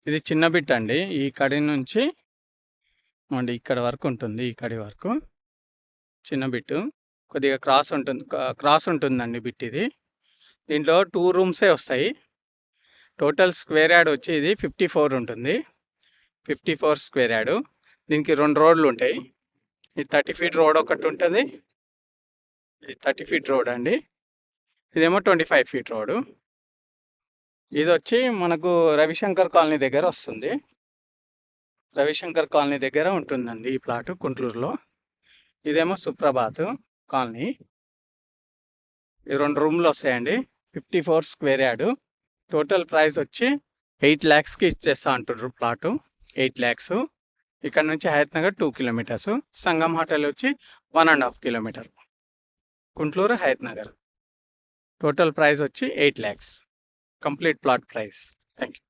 ఇది చిన్న బిట్ అండి. ఈ కడి నుంచి అండి ఇక్కడ వరకు ఉంటుంది. ఈ కడి వరకు చిన్న బిట్టు. కొద్దిగా క్రాస్ ఉంటుందండి బిట్ ఇది. దీంట్లో 2 రూమ్సే వస్తాయి. టోటల్ స్క్వేర్ యార్డ్ వచ్చి ఇది 54 ఉంటుంది. 54 స్క్వేర్ యార్డు. దీనికి 2 రోడ్లు ఉంటాయి. ఈ 30 ఫీట్ రోడ్ ఒకటి ఉంటుంది. ఇది 30 ఫీట్ రోడ్ అండి. ఇదేమో 25 ఫీట్ రోడ్డు. ఇది వచ్చి మనకు రవిశంకర్ కాలనీ దగ్గర వస్తుంది. రవిశంకర్ కాలనీ దగ్గర ఉంటుందండి ఈ ప్లాటు గుంటూరులో. ఇదేమో సుప్రభాత్ కాలనీ. ఈ 2 రూమ్లు వస్తాయండి. 54 స్క్వేర్ యార్డు. టోటల్ ప్రైస్ వచ్చి 8 lakhsకి ఇచ్చేస్తా అంటున్నారు ప్లాటు. 8 lakhs. ఇక్కడ నుంచి Hayathnagar 2 kilometres. Sangam hotel వచ్చి 1.5 kilometre. Guntur Hayathnagar. Total price వచ్చి 8 lakhs. Complete plot price. Thank you.